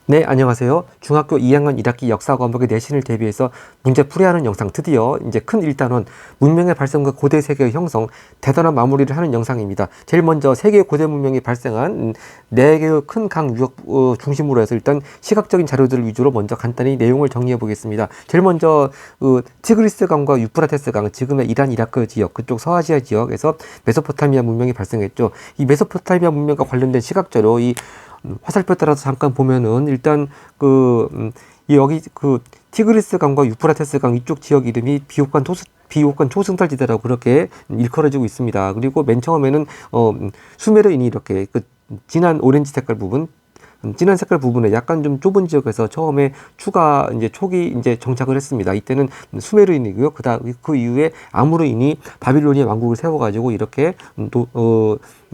네, 안녕하세요. 중학교 2학년 1학기 역사 과목의 내신을 대비해서 문제 풀이하는 영상 드디어 이제 큰 1단원 문명의 발생과 고대 세계의 형성 대단한 마무리를 하는 영상입니다. 제일 먼저 세계 고대 문명이 발생한 4개의 큰 강 유역 중심으로 해서 일단 시각적인 자료들을 위주로 먼저 간단히 내용을 정리해 보겠습니다. 제일 먼저 티그리스 강과 유프라테스 강, 지금의 이란 이라크 지역, 그쪽 서아시아 지역에서 메소포타미아 문명이 발생했죠. 이 메소포타미아 문명과 관련된 시각자료 이 화살표 따라서 잠깐 보면은 일단 여기 티그리스 강과 유프라테스 강 이쪽 지역 이름이 비옥간 초승달지대라고 그렇게 일컬어지고 있습니다. 그리고 맨 처음에는 수메르인이 이렇게 진한 오렌지 색깔 부분, 진한 색깔 부분에 약간 좀 좁은 지역에서 처음에 초기 정착을 했습니다. 이때는 수메르인이고요. 그 이후에 아무르인이 바빌로니아 왕국을 세워가지고 이렇게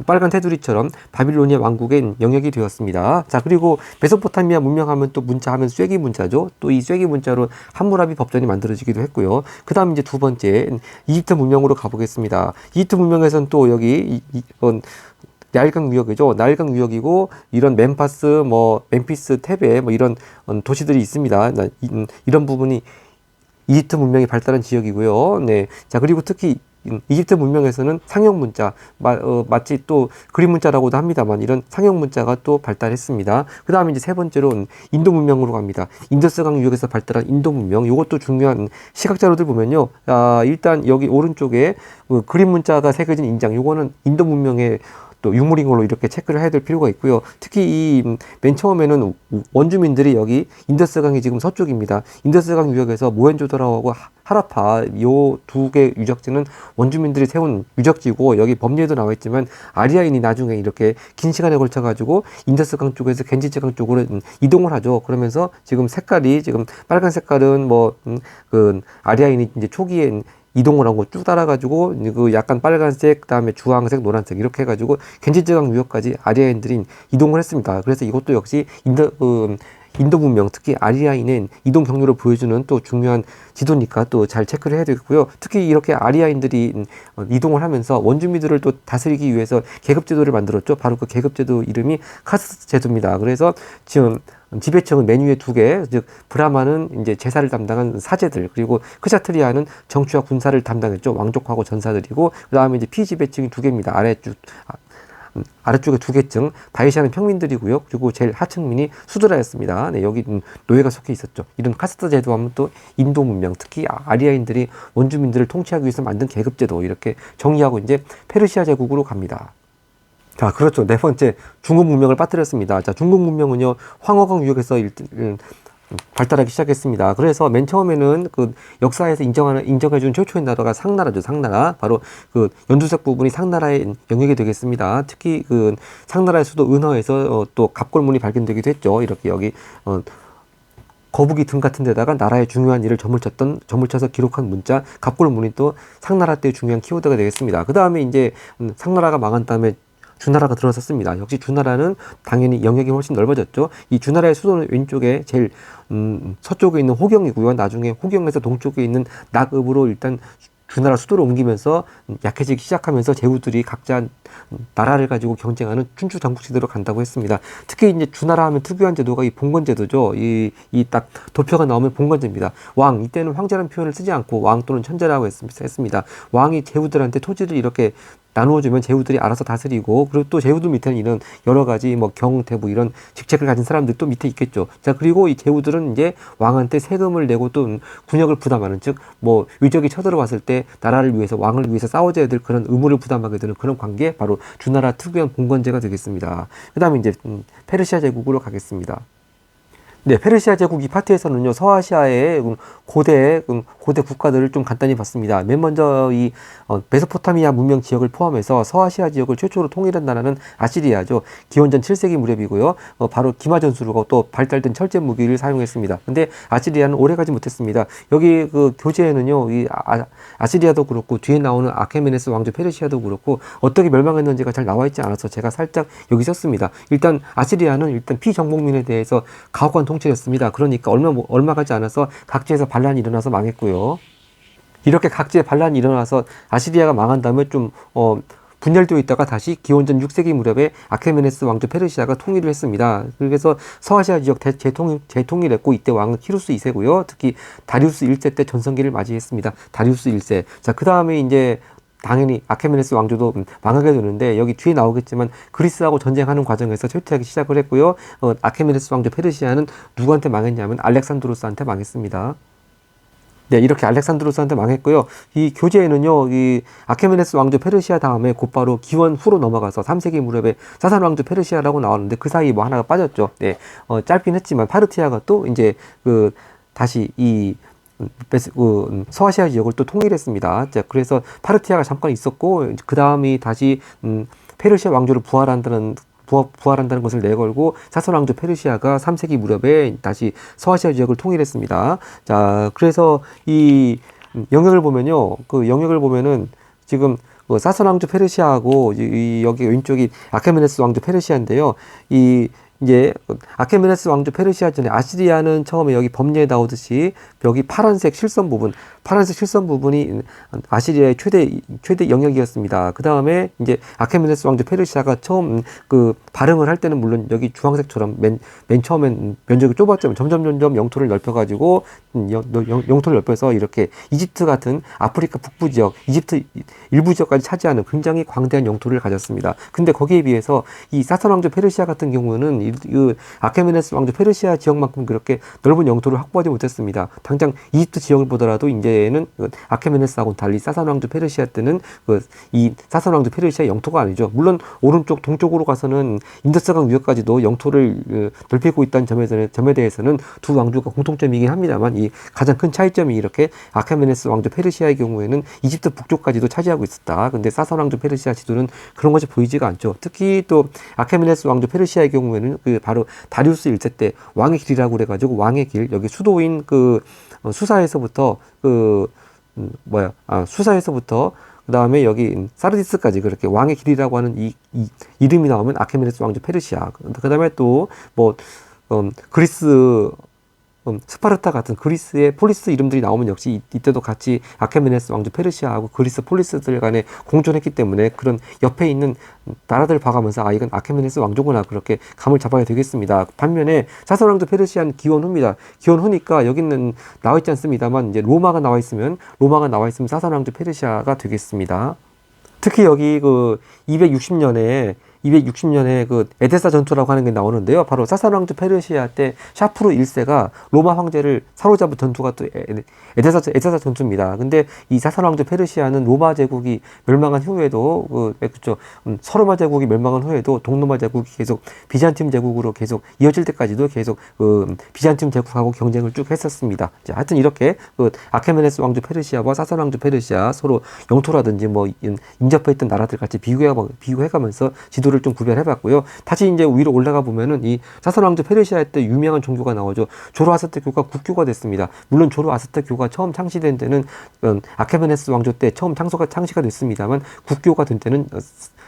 빨간 테두리처럼 바빌로니아 왕국의 영역이 되었습니다. 자, 그리고 메소포타미아 문명하면 또 문자 하면 쐐기 문자죠. 또 이 쐐기 문자로 함무라비 법전이 만들어지기도 했고요. 그 다음 이제 두 번째 이집트 문명으로 가보겠습니다. 이집트 문명에서는 또 여기 나일강 유역이죠. 나일강 유역이고 이런 멤피스, 테베 이런 도시들이 있습니다. 이런 부분이 이집트 문명이 발달한 지역이고요. 네. 자, 그리고 특히 이집트 문명에서는 상형 문자, 마치 또 그림 문자라고도 합니다만 이런 상형 문자가 또 발달했습니다. 그 다음에 이제 세 번째로 인도 문명으로 갑니다. 인더스강 유역에서 발달한 인도 문명, 이것도 중요한 시각 자료들 보면요. 일단 여기 오른쪽에 그림 문자가 새겨진 인장, 요거는 인도 문명의 또 유물인 걸로 이렇게 체크를 해야 될 필요가 있고요. 특히 맨 처음에는 원주민들이 여기 인더스강이 지금 서쪽입니다. 인더스강 유역에서 모헨조다로하고 하라파 요 두 개 유적지는 원주민들이 세운 유적지고 여기 법리에도 나와 있지만 아리아인이 나중에 이렇게 긴 시간에 걸쳐 가지고 인더스강 쪽에서 겐지스강 쪽으로 이동을 하죠. 그러면서 지금 색깔이 지금 빨간 색깔은 아리아인이 이제 초기에 이동을 하고 쭉 따라가지고 약간 빨간색, 그다음에 주황색, 노란색 이렇게 해가지고 겐지스강 유역까지 아리아인들이 이동을 했습니다. 그래서 이것도 역시 인도 문명, 특히 아리아인의 이동 경로를 보여주는 또 중요한 지도니까 또 잘 체크를 해야 되겠고요. 특히 이렇게 아리아인들이 이동을 하면서 원주민들을 또 다스리기 위해서 계급제도를 만들었죠. 바로 그 계급제도 이름이 카스트 제도입니다. 그래서 지금 지배층은 맨 위에 두 개, 즉 브라마는 이제 제사를 담당한 사제들, 그리고 크샤트리아는 정치와 군사를 담당했죠. 왕족하고 전사들이고, 그 다음에 이제 피지배층이 두 개입니다. 아래쪽에 두 개층, 바이시아는 평민들이고요. 그리고 제일 하층민이 수드라였습니다. 네, 여기 노예가 속해 있었죠. 이런 카스트 제도 하면 또 인도 문명, 특히 아리아인들이 원주민들을 통치하기 위해서 만든 계급 제도 이렇게 정의하고 이제 페르시아 제국으로 갑니다. 자, 그렇죠. 네 번째, 중국 문명을 빠뜨렸습니다. 자, 중국 문명은요, 황허강 유역에서 발달하기 시작했습니다. 그래서 맨 처음에는 역사에서 인정해준 최초의 나라가 상나라죠. 상나라. 바로 연두색 부분이 상나라의 영역이 되겠습니다. 특히 상나라의 수도 은허에서 또 갑골문이 발견되기도 했죠. 이렇게 여기, 거북이 등 같은 데다가 나라의 중요한 일을 저물쳐서 기록한 문자, 갑골문이 또 상나라 때의 중요한 키워드가 되겠습니다. 그 다음에 이제 상나라가 망한 다음에 주나라가 들어섰습니다. 역시 주나라는 당연히 영역이 훨씬 넓어졌죠. 이 주나라의 수도는 왼쪽에 제일 서쪽에 있는 호경이고요. 나중에 호경에서 동쪽에 있는 낙읍으로 일단 주나라 수도를 옮기면서 약해지기 시작하면서 제후들이 각자 나라를 가지고 경쟁하는 춘추 전국시대로 간다고 했습니다. 특히 이제 주나라 하면 특유한 제도가 이 봉건제도죠. 이 딱 도표가 나오면 봉건제입니다. 왕, 이때는 황제라는 표현을 쓰지 않고 왕 또는 천제라고 했습니다. 왕이 제후들한테 토지를 이렇게 나누어주면 제후들이 알아서 다스리고, 그리고 또 제후들 밑에는 이런 여러 가지 경태부 이런 직책을 가진 사람들이 또 밑에 있겠죠. 자, 그리고 이 제후들은 이제 왕한테 세금을 내고 또 군역을 부담하는, 즉 위적이 쳐들어왔을 때 나라를 위해서 왕을 위해서 싸워줘야 될 그런 의무를 부담하게 되는 그런 관계, 바로 주나라 특유한 봉건제가 되겠습니다. 그 다음에 이제 페르시아 제국으로 가겠습니다. 네, 페르시아 제국 이 파트에서는요, 서아시아의 고대 국가들을 좀 간단히 봤습니다. 맨 먼저 메소포타미아 문명 지역을 포함해서 서아시아 지역을 최초로 통일한 나라는 아시리아죠. 기원전 7세기 무렵이고요. 바로 기마전술과 또 발달된 철제 무기를 사용했습니다. 근데 아시리아는 오래 가지 못했습니다. 여기 교재에는요, 아시리아도 그렇고 뒤에 나오는 아케메네스 왕조 페르시아도 그렇고 어떻게 멸망했는지가 잘 나와 있지 않아서 제가 살짝 여기 썼습니다. 일단 아시리아는 피정복민에 대해서 가혹한 통치였습니다. 그러니까 얼마 가지 않아서 각지에서 반란이 일어나서 망했고요. 이렇게 각지에 반란이 일어나서 아시리아가 망한 다음에 좀 분열되어 있다가 다시 기원전 6세기 무렵에 아케메네스 왕조 페르시아가 통일을 했습니다. 그래서 서아시아 지역 재통일했고 이때 왕은 키루스 2세고요. 특히 다리우스 1세 때 전성기를 맞이했습니다. 다리우스 1세. 자, 그 다음에 이제 당연히 아케메네스 왕조도 망하게 되는데 여기 뒤에 나오겠지만 그리스하고 전쟁하는 과정에서 쇠퇴하기 시작을 했고요. 아케메네스 왕조 페르시아는 누구한테 망했냐면 알렉산드로스한테 망했습니다. 네, 이렇게 알렉산드로스한테 망했고요. 이 교재에는요, 이 아케메네스 왕조 페르시아 다음에 곧바로 기원 후로 넘어가서 3세기 무렵에 사산 왕조 페르시아라고 나왔는데 그 사이 뭐 하나가 빠졌죠. 네, 짧긴 했지만 파르티아가 또 이제 다시 이 서아시아 지역을 또 통일했습니다. 자, 그래서 파르티아가 잠깐 있었고 그 다음이 다시 페르시아 왕조를 부활한다는 것을 내걸고 사선 왕조 페르시아가 3세기 무렵에 다시 서아시아 지역을 통일했습니다. 자, 그래서 이 영역을 보면요, 그 영역을 보면은 지금 사선 왕조 페르시아하고 여기 왼쪽이 아케메네스 왕조 페르시아인데요. 이제 아케메네스 왕조 페르시아 전에 아시리아는 처음에 여기 범례에 나오듯이 여기 파란색 실선 부분이 아시리아의 최대 영역이었습니다. 그 다음에 이제 아케메네스 왕조 페르시아가 처음 발흥을 할 때는 물론 여기 주황색처럼 맨 처음엔 면적이 좁았지만 점점 영토를 넓혀가지고 영토를 넓혀서 이렇게 이집트 같은 아프리카 북부 지역, 이집트 일부 지역까지 차지하는 굉장히 광대한 영토를 가졌습니다. 근데 거기에 비해서 이 사산 왕조 페르시아 같은 경우는 이 아케메네스 왕조 페르시아 지역만큼 그렇게 넓은 영토를 확보하지 못했습니다. 당장 이집트 지역을 보더라도 이제는 아케메네스하고는 달리 사산 왕조 페르시아 때는 이 사산 왕조 페르시아 영토가 아니죠. 물론 오른쪽 동쪽으로 가서는 인더스강 위협까지도 영토를 넓히고 있다는 점에 대해서는 두 왕조가 공통점이긴 합니다만 이 가장 큰 차이점이 이렇게 아케메네스 왕조 페르시아의 경우에는 이집트 북쪽까지도 차지하고 있었다. 근데 사산 왕조 페르시아 지도는 그런 것이 보이지가 않죠. 특히 또 아케메네스 왕조 페르시아의 경우에는 바로 다리우스 1세 때 왕의 길이라고 그래가지고 왕의 길, 여기 수도인 수사에서부터 수사에서부터 그 다음에 여기 사르디스까지 그렇게 왕의 길이라고 하는 이 이름이 나오면 아케메네스 왕조 페르시아. 그 다음에 또 그리스 스파르타 같은 그리스의 폴리스 이름들이 나오면 역시 이때도 같이 아케메네스 왕조 페르시아하고 그리스 폴리스들 간에 공존했기 때문에 그런 옆에 있는 나라들 봐가면서 이건 아케메네스 왕조구나 그렇게 감을 잡아야 되겠습니다. 반면에 사선 왕조 페르시아는 기원 후입니다. 기원 후니까 여기는 나와 있지 않습니다만 이제 로마가 나와 있으면 사선 왕조 페르시아가 되겠습니다. 특히 여기 260년에 에데사 전투라고 하는 게 나오는데요. 바로 사산 왕조 페르시아 때 샤프루 1세가 로마 황제를 사로잡은 전투가 또 에데사 전투입니다. 근데 이 사산 왕조 페르시아는 로마 제국이 멸망한 후에도 서로마 제국이 멸망한 후에도 동로마 제국이 계속 비잔팀 제국으로 계속 이어질 때까지도 계속 비잔팀 제국하고 경쟁을 쭉 했었습니다. 자, 하여튼 이렇게 아케메네스 왕조 페르시아와 사산 왕조 페르시아 서로 영토라든지 인접해 있던 나라들 같이 비교해가면서 지도를 좀 구별해봤고요. 다시 이제 위로 올라가 보면은 이 사산 왕조 페르시아 때 유명한 종교가 나오죠. 조로아스터 교가 국교가 됐습니다. 물론 조로아스터 교가 처음 창시된 때는 아케메네스 왕조 때 처음 창시가 됐습니다만 국교가 된 때는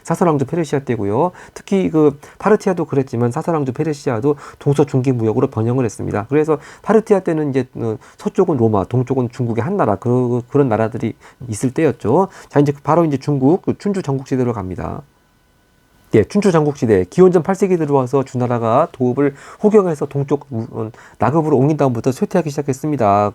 사산 왕조 페르시아 때고요. 특히 파르티아도 그랬지만 사산 왕조 페르시아도 동서 중기 무역으로 번영을 했습니다. 그래서 파르티아 때는 이제 서쪽은 로마, 동쪽은 중국의 한 나라 그런 나라들이 있을 때였죠. 자, 이제 바로 이제 중국 춘추 전국시대로 갑니다. 예, 춘추 전국시대 기원전 8세기 들어와서 주나라가 도읍을 호경해서 동쪽 나급으로 옮긴 다음부터 쇠퇴하기 시작했습니다.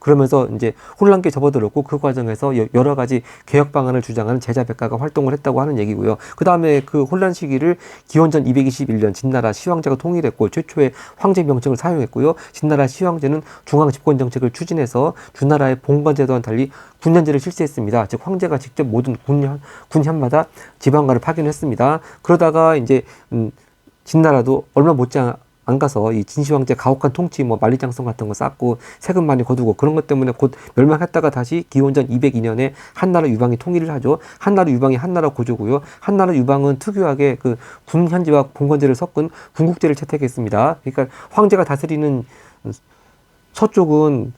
그러면서 이제 혼란기에 접어들었고 그 과정에서 여러 가지 개혁 방안을 주장하는 제자백가가 활동을 했다고 하는 얘기고요. 그 다음에 그 혼란 시기를 기원전 221년 진나라 시황제가 통일했고 최초의 황제 명칭을 사용했고요. 진나라 시황제는 중앙 집권 정책을 추진해서 주나라의 봉건제도와는 달리 군현제를 실시했습니다. 즉 황제가 직접 모든 군현마다 지방관을 파견했습니다. 그러다가 이제 진나라도 얼마 못지 안 가서 이 진시황제 가혹한 통치 만리장성 같은 거 쌓고 세금 많이 거두고 그런 것 때문에 곧 멸망했다가 다시 기원전 202년에 한나라 유방이 통일을 하죠. 한나라 유방이 한나라 고조고요. 한나라 유방은 특유하게 군현제와 봉건제를 섞은 군국제를 채택했습니다. 그러니까 황제가 다스리는 서쪽은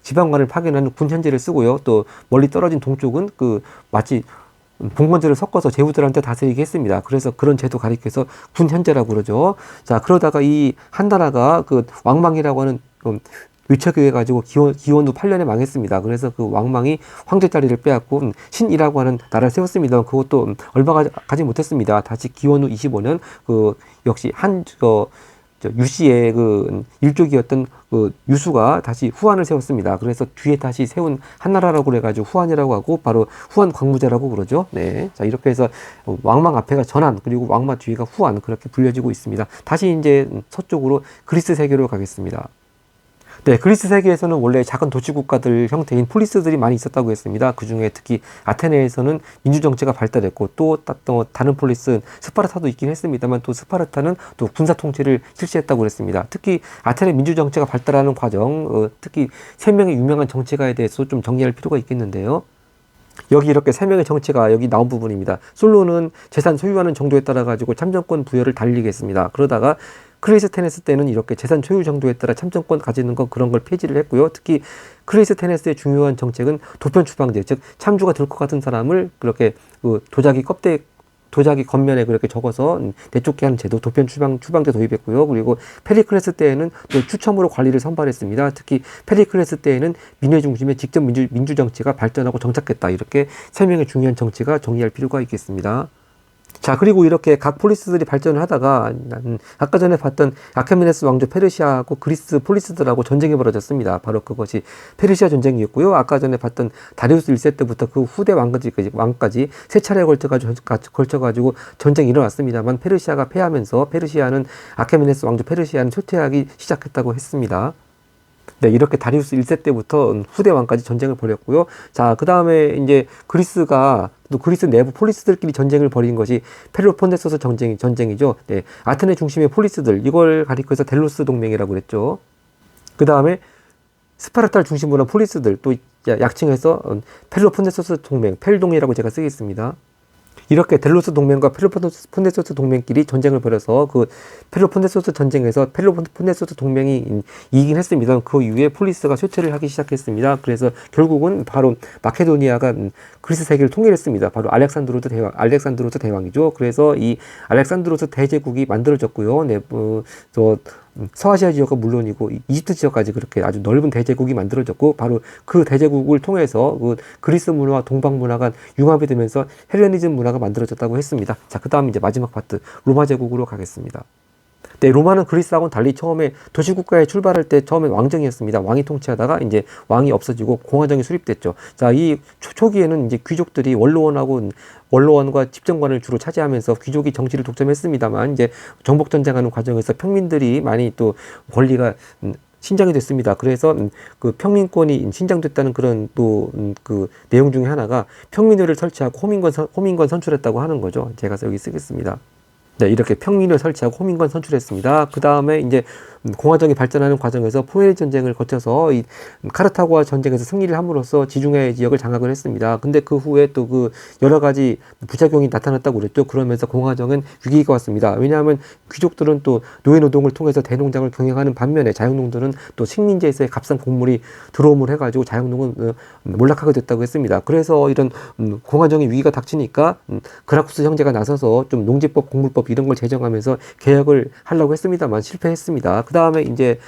지방관을 파견하는 군현제를 쓰고요. 또 멀리 떨어진 동쪽은 마치 봉건제를 섞어서 제후들한테 다스리게 했습니다. 그래서 그런 제도 가리켜서 군현제라고 그러죠. 자, 그러다가 이 한나라가 왕망이라고 하는 위척해가지고 기원도 8년에 망했습니다. 그래서 그 왕망이 황제 자리를 빼앗고 신이라고 하는 나라를 세웠습니다. 그것도 얼마 가지 못했습니다. 다시 기원 후 25년 그 역시 유씨의 그 일족이었던 그 유수가 다시 후한을 세웠습니다. 그래서 뒤에 다시 세운 한나라라고 그래가지고 후한이라고 하고 바로 후한 광무제라고 그러죠. 네, 자 이렇게 해서 왕망 앞에가 전한 그리고 왕마 뒤가 후한 그렇게 불려지고 있습니다. 다시 이제 서쪽으로 그리스 세계로 가겠습니다. 네, 그리스 세계에서는 원래 작은 도시 국가들 형태인 폴리스들이 많이 있었다고 했습니다. 그 중에 특히 아테네에서는 민주정치가 발달했고 또 다른 폴리스 스파르타도 있긴 했습니다만 또 스파르타는 또 군사 통치를 실시했다고 했습니다. 특히 아테네 민주정치가 발달하는 과정, 특히 세 명의 유명한 정치가에 대해서 좀 정리할 필요가 있겠는데요. 여기 이렇게 세 명의 정치가 여기 나온 부분입니다. 솔로는 재산 소유하는 정도에 따라 가지고 참정권 부여를 달리게 했습니다. 그러다가 크리스테네스 때는 이렇게 재산 소유 정도에 따라 참정권 가지는 거 그런 걸 폐지를 했고요. 특히 크리스테네스의 중요한 정책은 도편 추방제, 즉 참주가 될 것 같은 사람을 그렇게 그 도자기 겉면에 그렇게 적어서 내쫓게 하는 제도, 도편 추방제 도입했고요. 그리고 페리클레스 때에는 또 추첨으로 관리를 선발했습니다. 특히 페리클레스 때에는 민회 중심의 직접 민주 정치가 발전하고 정착했다. 이렇게 세 명의 중요한 정치가 정리할 필요가 있겠습니다. 자, 그리고 이렇게 각 폴리스들이 발전을 하다가 아까 전에 봤던 아케메네스 왕조 페르시아하고 그리스 폴리스들하고 전쟁이 벌어졌습니다. 바로 그것이 페르시아 전쟁이었고요. 아까 전에 봤던 다리우스 1세 때부터 그 후대 왕까지 세 차례에 걸쳐가지고 전쟁이 일어났습니다만 페르시아가 패하면서 페르시아는 아케메네스 왕조 페르시아는 쇠퇴하기 시작했다고 했습니다. 네, 이렇게 다리우스 1세 때부터 후대 왕까지 전쟁을 벌였고요. 자, 그 다음에 이제 그리스가 또 그리스 내부 폴리스들끼리 전쟁을 벌인 것이 펠로폰네소스 전쟁이죠. 네, 아테네 중심의 폴리스들, 이걸 가리켜서 델로스 동맹이라고 그랬죠. 그 다음에 스파르타를 중심으로 한 폴리스들, 또 약칭해서 펠로폰네소스 동맹, 펠동이라고 제가 쓰겠습니다. 이렇게 델로스 동맹과 펠로폰네소스 동맹끼리 전쟁을 벌여서 그 펠로폰네소스 전쟁에서 펠로폰네소스 동맹이 이기긴 했습니다. 그 이후에 폴리스가 쇠퇴를 하기 시작했습니다. 그래서 결국은 바로 마케도니아가 그리스 세계를 통일했습니다. 바로 알렉산드로스 대왕이죠. 그래서 이 알렉산드로스 대제국이 만들어졌고요. 네, 서아시아 지역은 물론이고 이집트 지역까지 그렇게 아주 넓은 대제국이 만들어졌고 바로 그 대제국을 통해서 그 그리스 문화와 동방 문화가 융합이 되면서 헬레니즘 문화가 만들어졌다고 했습니다. 자, 그 다음 이제 마지막 파트 로마 제국으로 가겠습니다. 네, 로마는 그리스하고는 달리 처음에 도시국가에 출발할 때 처음엔 왕정이었습니다. 왕이 통치하다가 이제 왕이 없어지고 공화정이 수립됐죠. 자, 이 초기에는 이제 귀족들이 원로원과 집정관을 주로 차지하면서 귀족이 정치를 독점했습니다만 이제 정복전쟁하는 과정에서 평민들이 많이 또 권리가 신장이 됐습니다. 그래서 그 평민권이 신장됐다는 그런 또 그 내용 중에 하나가 평민회를 설치하고 호민권 선출했다고 하는 거죠. 제가 여기 쓰겠습니다. 네, 이렇게 평민을 설치하고 호민권 선출했습니다. 그 다음에 이제 공화정이 발전하는 과정에서 포에리 전쟁을 거쳐서 이 카르타고와 전쟁에서 승리를 함으로써 지중해 지역을 장악을 했습니다. 근데 그 후에 또 그 여러 가지 부작용이 나타났다고 그랬죠. 그러면서 공화정은 위기가 왔습니다. 왜냐하면 귀족들은 또 노예 노동을 통해서 대농장을 경영하는 반면에 자영농들은 또 식민지에서의 값싼 곡물이 들어옴을 해가지고 자영농은 몰락하게 됐다고 했습니다. 그래서 이런 공화정의 위기가 닥치니까 그라쿠스 형제가 나서서 좀 농지법, 곡물법 이런 걸 제정하면서 개혁을 하려고 했습니다만 실패했습니다. 그 다음에 이제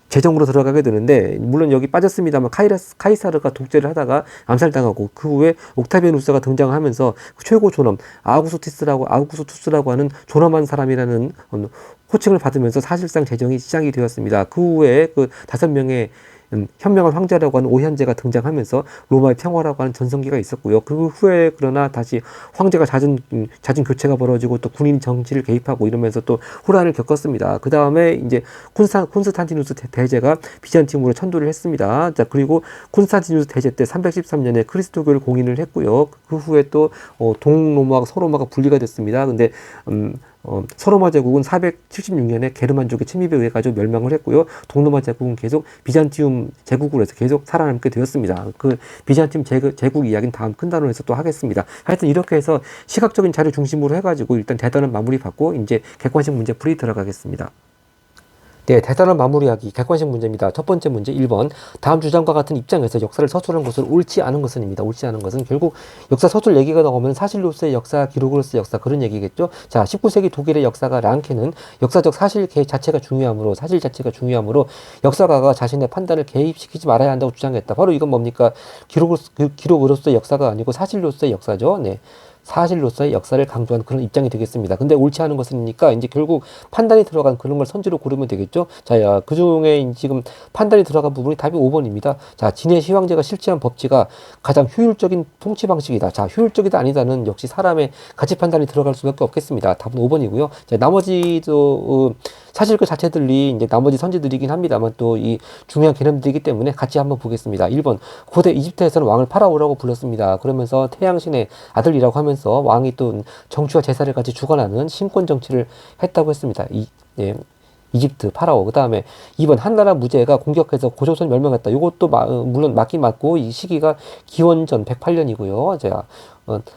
재정으로 들어가게 되는데 물론 여기 빠졌습니다만 카이사르가 독재를 하다가 암살당하고 그 후에 옥타비아누스가 등장하면서 최고 존엄 아우구스투스라고 하는 존엄한 사람이라는 호칭을 받으면서 사실상 재정이 시작이 되었습니다. 그 후에 그 5명의 현명한 황제라고 하는 오현제가 등장하면서 로마의 평화라고 하는 전성기가 있었고요. 그 후에 그러나 다시 황제가 잦은 교체가 벌어지고 또 군인 정치를 개입하고 이러면서 또 혼란을 겪었습니다. 그 다음에 이제 콘스탄티누스 대제가 비잔티움으로 천도를 했습니다. 자, 그리고 콘스탄티누스 대제 때 313년에 그리스도교를 공인을 했고요. 그 후에 또 동로마와 서로마가 분리가 됐습니다. 근데 서로마 제국은 476년에 게르만족의 침입에 의해 가지고 멸망을 했고요. 동로마 제국은 계속 비잔티움 제국으로 해서 계속 살아남게 되었습니다. 그 비잔티움 제국 이야기는 다음 큰 단원에서 또 하겠습니다. 하여튼 이렇게 해서 시각적인 자료 중심으로 해가지고 일단 대단한 마무리 받고 이제 객관식 문제 풀이 들어가겠습니다. 네, 대단한 마무리하기 객관식 문제입니다. 첫 번째 문제 1번. 다음 주장과 같은 입장에서 역사를 서술한 것은 옳지 않은 것은입니다. 옳지 않은 것은 결국 역사 서술 얘기가 나오면 사실로서의 역사, 기록으로서의 역사 그런 얘기겠죠. 자, 19세기 독일의 역사가 랑케는 역사적 사실 자체가 중요하므로 사실 자체가 중요하므로 역사가가 자신의 판단을 개입시키지 말아야 한다고 주장했다. 바로 이건 뭡니까? 기록으로서의 역사가 아니고 사실로서의 역사죠. 네. 사실로서의 역사를 강조한 그런 입장이 되겠습니다. 근데 옳지 않은 것이니까 이제 결국 판단이 들어간 그런 걸 선지로 고르면 되겠죠. 자, 그 중에 지금 판단이 들어간 부분이 답이 5번입니다. 자, 진해 시황제가 실시한 법치가 가장 효율적인 통치 방식이다. 자, 효율적이다 아니다는 역시 사람의 가치 판단이 들어갈 수밖에 없겠습니다. 답은 5번이고요. 자, 나머지도 사실 그 자체들이 이제 나머지 선지들이긴 합니다만 또 이 중요한 개념들이기 때문에 같이 한번 보겠습니다. 1번. 고대 이집트에서는 왕을 파라오라고 불렀습니다. 그러면서 태양신의 아들이라고 하면서 왕이 또 정치와 제사를 같이 주관하는 신권 정치를 했다고 했습니다. 예. 이집트, 파라오. 그 다음에 2번 한나라 무제가 공격해서 고조선 멸망했다. 이것도 물론 맞긴 맞고 이 시기가 기원전 108년이고요. 자,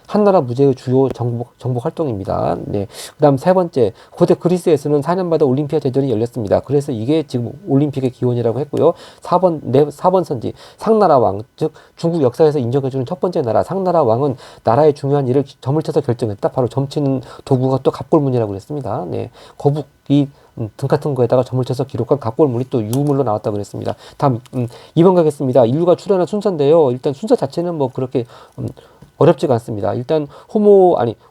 한나라 무제의 주요 정복 활동입니다. 네. 그 다음 세 번째, 고대 그리스에서는 4년마다 올림피아 대전이 열렸습니다. 그래서 이게 지금 올림픽의 기원이라고 했고요. 4번 선지, 상나라 왕, 즉 중국 역사에서 인정해주는 첫 번째 나라, 상나라 왕은 나라의 중요한 일을 점을 쳐서 결정했다. 바로 점치는 도구가 또 갑골문이라고 그랬습니다. 네. 거북이 등 같은 거에다가 점을 쳐서 기록한 갑골문이 또 유물로 나왔다고 그랬습니다. 다음 2번 가겠습니다. 인류가 출현한 순서인데요. 일단 순서 자체는 뭐 그렇게 어렵지가 않습니다. 일단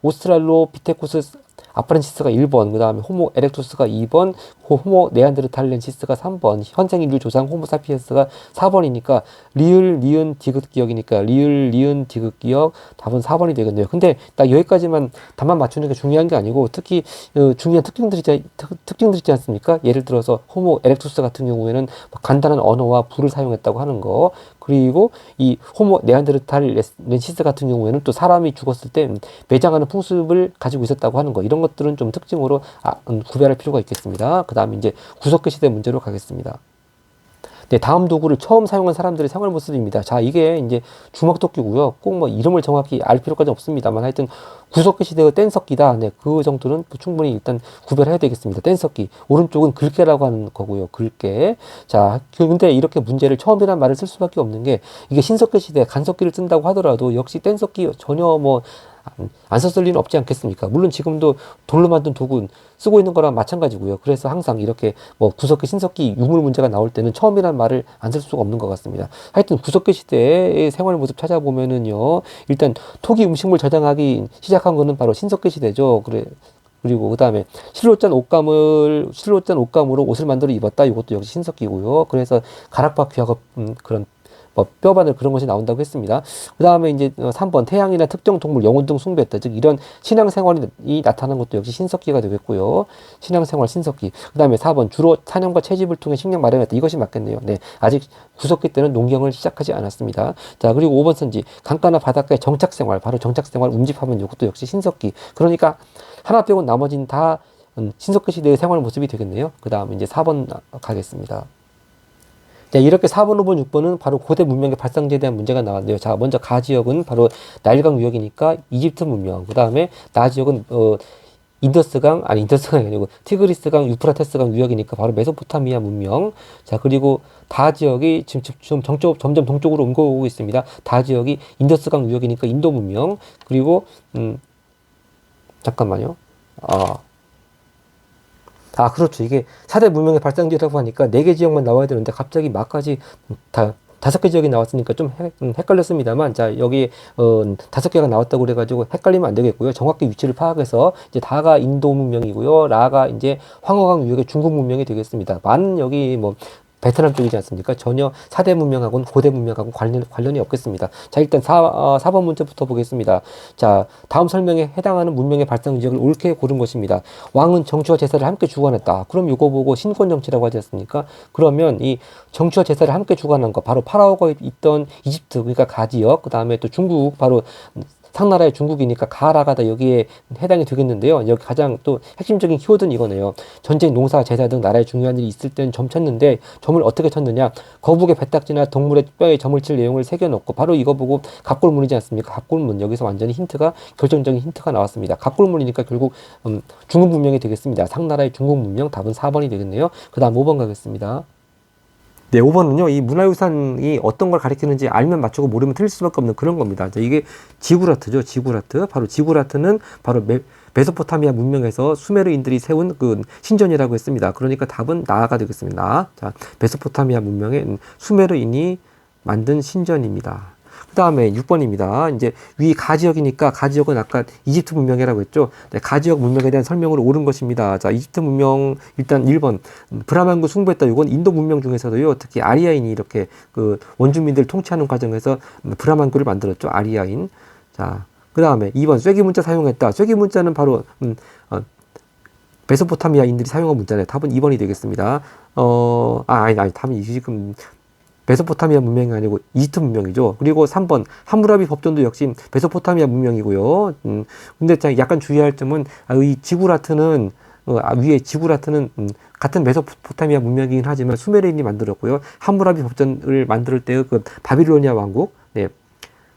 오스트랄로피테쿠스 아프렌시스가 1번, 그 다음에 호모 에렉투스가 2번, 호모 네안데르탈렌시스가 3번, 현생 인류 조상 호모 사피엔스가 4번이니까 리을, 니은, 디귿 기억이니까 리을, 니은, 디귿 기억 답은 4번이 되겠네요. 근데 딱 여기까지만 답만 맞추는 게 중요한 게 아니고 특히 중요한 특징들이 있지 않습니까? 예를 들어서 호모 에렉투스 같은 경우에는 간단한 언어와 불을 사용했다고 하는 거, 그리고 이 호모 네안데르탈렌시스 같은 경우에는 또 사람이 죽었을 때 매장하는 풍습을 가지고 있었다고 하는 거, 이런 것들은 좀 특징으로 구별할 필요가 있겠습니다. 그 다음에 이제 구석기 시대 문제로 가겠습니다. 네, 다음 도구를 처음 사용한 사람들의 생활 모습입니다. 자, 이게 이제 주먹도끼고요. 꼭 뭐 이름을 정확히 알 필요까지 없습니다만 하여튼 구석기 시대의 뗀석기다. 네, 그 정도는 충분히 일단 구별해야 되겠습니다. 뗀석기. 오른쪽은 글깨라고 하는 거고요. 글깨. 자, 근데 이렇게 문제를 처음이라는 말을 쓸 수밖에 없는 게 이게 신석기 시대 간석기를 쓴다고 하더라도 역시 뗀석기 전혀 뭐 안 썼을 리는 없지 않겠습니까? 물론 지금도 돌로 만든 도구 쓰고 있는 거랑 마찬가지고요. 그래서 항상 이렇게 뭐 구석기, 신석기, 유물 문제가 나올 때는 처음이라는 말을 안 쓸 수가 없는 것 같습니다. 하여튼 구석기 시대의 생활 모습 찾아보면은요, 일단 토기 음식물 저장하기 시작한 거는 바로 신석기 시대죠. 그리고 그 다음에 실로 짠 옷감으로 옷을 만들어 입었다. 이것도 역시 신석기고요. 그래서 가락바퀴하고 그런 뭐 뼈바늘 그런 것이 나온다고 했습니다. 그 다음에 이제 3번 태양이나 특정 동물, 영혼 등 숭배했다. 즉 이런 신앙생활이 나타나는 것도 역시 신석기가 되겠고요. 신앙생활 신석기. 그 다음에 4번 주로 사냥과 채집을 통해 식량 마련했다. 이것이 맞겠네요. 네, 아직 구석기 때는 농경을 시작하지 않았습니다. 자, 그리고 5번 선지 강가나 바닷가의 정착생활, 바로 정착생활 운집하면 이것도 역시 신석기. 그러니까 하나 빼고 나머지는 다 신석기 시대의 생활 모습이 되겠네요. 그 다음에 이제 4번 가겠습니다. 자, 이렇게 4번, 5번, 6번은 바로 고대 문명의 발상지에 대한 문제가 나왔는데요. 자, 먼저 가 지역은 바로 나일강 유역이니까 이집트 문명. 그 다음에 나 지역은 인더스강이 아니고 티그리스강, 유프라테스강 유역이니까 바로 메소포타미아 문명. 자, 그리고 다 지역이 지금 점점 동쪽으로 옮겨오고 있습니다. 다 지역이 인더스강 유역이니까 인도 문명. 그리고 잠깐만요. 그렇죠. 이게 4대 문명의 발상지라고 하니까 4개 지역만 나와야 되는데 갑자기 막까지 5개 지역이 나왔으니까 좀 헷갈렸습니다만, 자, 여기 5개가 나왔다고 그래가지고 헷갈리면 안 되겠고요. 정확히 위치를 파악해서 이제 다가 인도 문명이고요. 라가 이제 황허강 유역의 중국 문명이 되겠습니다. 만 여기 뭐 베트남 쪽이지 않습니까? 전혀 4대 문명하고는 고대 문명하고 관련이 없겠습니다. 자, 일단 4번 문제부터 보겠습니다. 자, 다음 설명에 해당하는 문명의 발상 지역을 옳게 고른 것입니다. 왕은 정치와 제사를 함께 주관했다. 그럼 이거 보고 신권 정치라고 하지 않습니까? 그러면 이 정치와 제사를 함께 주관한 거, 바로 파라오가 있던 이집트, 그러니까 가 지역, 그 다음에 또 중국, 바로 상나라의 중국이니까 가라가 다 여기에 해당이 되겠는데요. 여기 가장 또 핵심적인 키워드는 이거네요. 전쟁, 농사, 제사 등 나라에 중요한 일이 있을 때는 점 쳤는데 점을 어떻게 쳤느냐? 거북의 배딱지나 동물의 뼈에 점을 칠 내용을 새겨놓고 바로 이거 보고 갑골문이지 않습니까? 갑골문. 여기서 완전히 힌트가 결정적인 힌트가 나왔습니다. 갑골문이니까 결국 중국 문명이 되겠습니다. 상나라의 중국 문명 답은 4번이 되겠네요. 그 다음 5번 가겠습니다. 네, 5번은요, 이 문화유산이 어떤 걸 가리키는지 알면 맞추고 모르면 틀릴 수밖에 없는 그런 겁니다. 이게 지구라트죠, 지구라트. 바로 지구라트는 바로 메소포타미아 문명에서 수메르인들이 세운 그 신전이라고 했습니다. 그러니까 답은 나가 되겠습니다. 나. 자, 메소포타미아 문명의 수메르인이 만든 신전입니다. 그 다음에 6번입니다. 이제 위 가지역이니까 가지역은 아까 이집트 문명이라고 했죠. 네, 가지역 문명에 대한 설명으로 옳은 것입니다. 자, 이집트 문명 일단 1번 브라만구 숭배했다. 이건 인도 문명 중에서도요. 특히 아리아인이 이렇게 그 원주민들 통치하는 과정에서 브라만구를 만들었죠. 아리아인. 자, 그 다음에 2번 쐐기 문자 사용했다. 쐐기 문자는 바로 메소포타미아인들이 사용한 문자네. 답은 2번이 되겠습니다. 아니, 답은 지금 메소포타미아 문명이 아니고 이집트 문명이죠. 그리고 3번 함무라비 법전도 역시 메소포타미아 문명이고요. 근데 약간 주의할 점은 이 지구라트는 위에 지구라트는 같은 메소포타미아 문명이긴 하지만 수메르인이 만들었고요. 함무라비 법전을 만들 때의 그 바빌로니아 왕국, 네,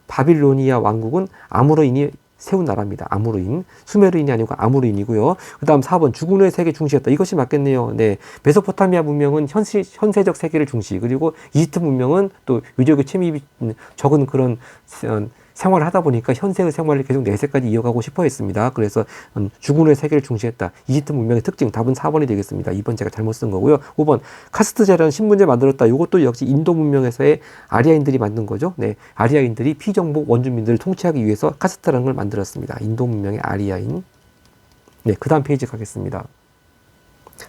바빌로니아 왕국은 아모르인이 세운 나라입니다. 아모르인. 수메르인이 아니고 아모르인이고요. 그 다음 4번 죽은 후의 세계 중시였다. 이것이 맞겠네요. 네. 메소포타미아 문명은 현세적 세계를 중시. 그리고 이집트 문명은 또 유적의 침입이 적은 그런 생활을 하다 보니까 현세의 생활을 계속 내세까지 이어가고 싶어 했습니다. 그래서 죽은 후의 세계를 중시했다. 이집트 문명의 특징. 답은 4번이 되겠습니다. 2번 제가 잘못 쓴 거고요. 5번 카스트제라는 신문제 만들었다. 이것도 역시 인도 문명에서의 아리아인들이 만든 거죠. 네. 아리아인들이 피정복 원주민들을 통치하기 위해서 카스트라는 걸 만들었습니다. 인도 문명의 아리아인. 네. 그 다음 페이지 가겠습니다.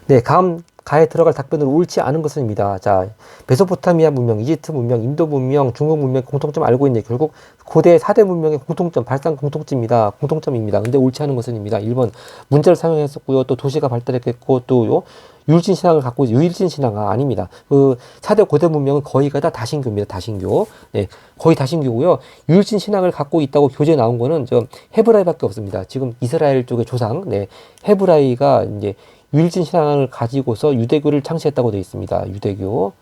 네. 다음 가에 들어갈 답변은 옳지 않은 것은입니다. 자, 메소포타미아 문명, 이집트 문명, 인도 문명, 중국 문명 공통점 알고 있네. 결국 고대 4대 문명의 공통점, 발상 공통점입니다. 근데 옳지 않은 것은입니다. 1번 문자를 사용했었고요. 또 도시가 발달했겠고 또 유일신 신앙을 갖고 유일신 신앙아 아닙니다. 그 4대 고대 문명은 거의가 다 다신교입니다. 다신교. 네, 거의 다신교고요. 유일신 신앙을 갖고 있다고 교재에 나온 거는 저 헤브라이밖에 없습니다. 지금 이스라엘 쪽의 조상, 네, 헤브라이가 이제 유일신 신앙을 가지고서 유대교를 창시했다고 되어 있습니다. 유대교.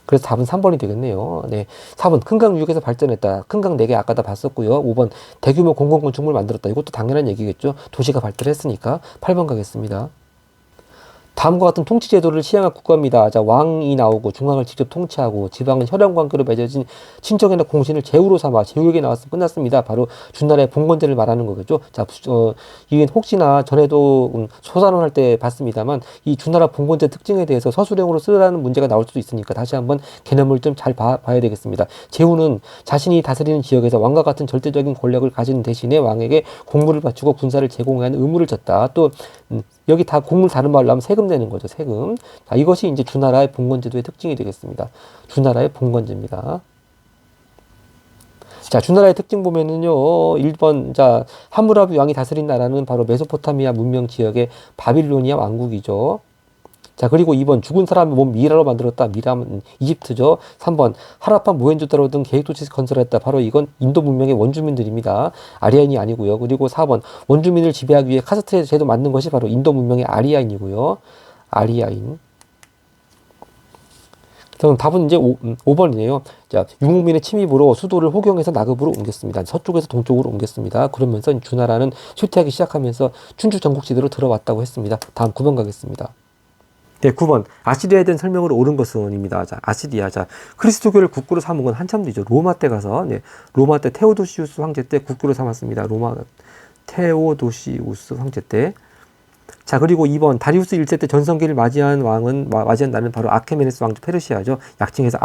그래서 답은 3번이 되겠네요. 네. 4번 큰강 유역에서 발전했다. 큰강 4개 아까 다 봤었고요. 5번 대규모 공공건축물 만들었다. 이것도 당연한 얘기겠죠. 도시가 발달했으니까. 8번 가겠습니다. 다음과 같은 통치 제도를 시행한 국가입니다. 자, 왕이 나오고 중앙을 직접 통치하고 지방은 혈연 관계로 맺어진 친척이나 공신을 제후로 삼아 제후에게 나왔으면 끝났습니다. 바로 준나라의 봉건제를 말하는 거겠죠. 자, 이건 혹시나 전에도 소산원할 때 봤습니다만 이 준나라 봉건제 특징에 대해서 서술형으로 쓰라는 문제가 나올 수도 있으니까 다시 한번 개념을 좀 잘 봐야 되겠습니다. 제후는 자신이 다스리는 지역에서 왕과 같은 절대적인 권력을 가진 대신에 왕에게 공물을 바치고 군사를 제공하는 의무를 졌다. 또 여기 다 공물 다른 말로 하면 세금 내는 거죠. 세금. 자, 이것이 이제 주나라의 봉건제도의 특징이 되겠습니다. 주나라의 봉건제입니다. 자, 주나라의 특징 보면은요, 1번, 자, 함무라비 왕이 다스린 나라는 바로 메소포타미아 문명 지역의 바빌로니아 왕국이죠. 자, 그리고 2번 죽은 사람의 몸 미라로 만들었다. 미라는 이집트죠. 3번 하라파 모헨조다로 등 계획도시 건설했다. 바로 이건 인도 문명의 원주민들입니다. 아리아인이 아니고요. 그리고 4번 원주민을 지배하기 위해 카스트 제도 만든 것이 바로 인도 문명의 아리아인이고요. 아리아인. 그럼 답은 이제 5번이네요. 자, 유목민의 침입으로 수도를 호경에서 나급으로 옮겼습니다. 서쪽에서 동쪽으로 옮겼습니다. 그러면서 주나라는 쇠퇴하기 시작하면서 춘추 전국지대로 들어왔다고 했습니다. 다음 9번 가겠습니다. 네, 9번. 아시리아에 대한 설명으로 옳은 것은입니다. 자, 아시리아. 자, 그리스도교를 국교로 삼은 건 한참 뒤죠. 로마 때 가서, 네, 로마 때 테오도시우스 황제 때 국교로 삼았습니다. 로마 테오도시우스 황제 때. 자, 그리고 2번. 다리우스 1세 때 전성기를 맞이한 나라는 바로 아케메네스 왕조 페르시아죠. 약칭해서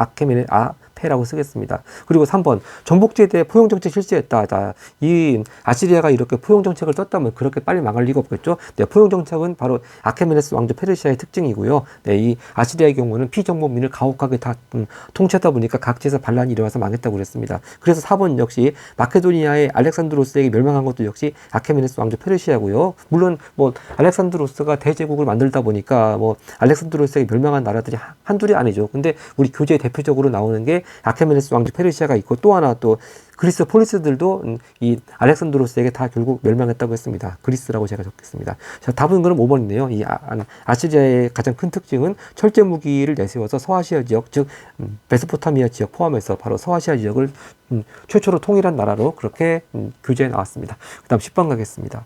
페라고 쓰겠습니다. 그리고 3번 전복제에 대해 포용정책 실시했다. 자, 이 아시리아가 이렇게 포용정책을 떴다면 그렇게 빨리 망할 리가 없겠죠. 네, 포용정책은 바로 아케메네스 왕조 페르시아의 특징이고요. 네, 이 아시리아의 경우는 피정복민을 가혹하게 다 통치하다 보니까 각지에서 반란이 일어나서 망했다고 그랬습니다. 그래서 4번 역시 마케도니아의 알렉산드로스에게 멸망한 것도 역시 아케메네스 왕조 페르시아고요. 물론 뭐 알렉산드로스가 대제국을 만들다 보니까 뭐 알렉산드로스에게 멸망한 나라들이 한둘이 아니죠. 근데 우리 교재에 대표적으로 나오는 게 아케메네스 왕조 페르시아가 있고 또 하나 또 그리스 폴리스들도 이 알렉산드로스에게 다 결국 멸망했다고 했습니다. 그리스라고 제가 적겠습니다. 자, 답은 그럼 5번이네요. 이 아시리아의 가장 큰 특징은 철제 무기를 내세워서 서아시아 지역, 즉 메소포타미아 지역 포함해서 바로 서아시아 지역을 최초로 통일한 나라로 그렇게 교재에 나왔습니다. 그 다음 10번 가겠습니다.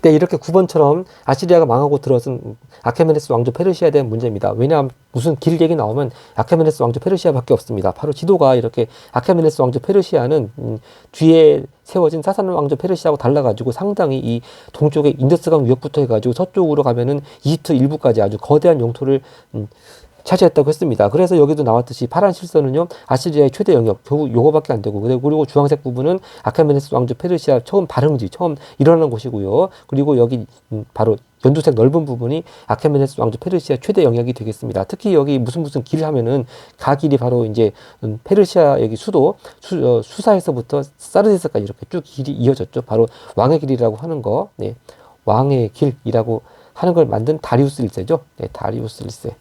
네, 이렇게 9번처럼 아시리아가 망하고 들어선 아케메네스 왕조 페르시아에 대한 문제입니다. 왜냐하면 무슨 길 얘기 나오면 아케메네스 왕조 페르시아밖에 없습니다. 바로 지도가 이렇게 아케메네스 왕조 페르시아는 뒤에 세워진 사산 왕조 페르시아하고 달라가지고 상당히 이 동쪽에 인더스강 위역부터 해가지고 서쪽으로 가면은 이집트 일부까지 아주 거대한 영토를 차지했다고 했습니다. 그래서 여기도 나왔듯이 파란 실선은요, 아시리아의 최대 영역, 결국 요거밖에 안 되고, 그리고 주황색 부분은 아케메네스 왕조 페르시아 처음 발흥지, 처음 일어난 곳이고요. 그리고 여기 바로 연두색 넓은 부분이 아케메네스 왕조 페르시아 최대 영역이 되겠습니다. 특히 여기 무슨 길 하면은 가 길이 바로 이제 페르시아 여기 수도 수사에서부터 사르디스까지 이렇게 쭉 길이 이어졌죠. 바로 왕의 길이라고 하는 거, 네, 왕의 길이라고 하는 걸 만든 다리우스 1세죠. 네, 다리우스 1세.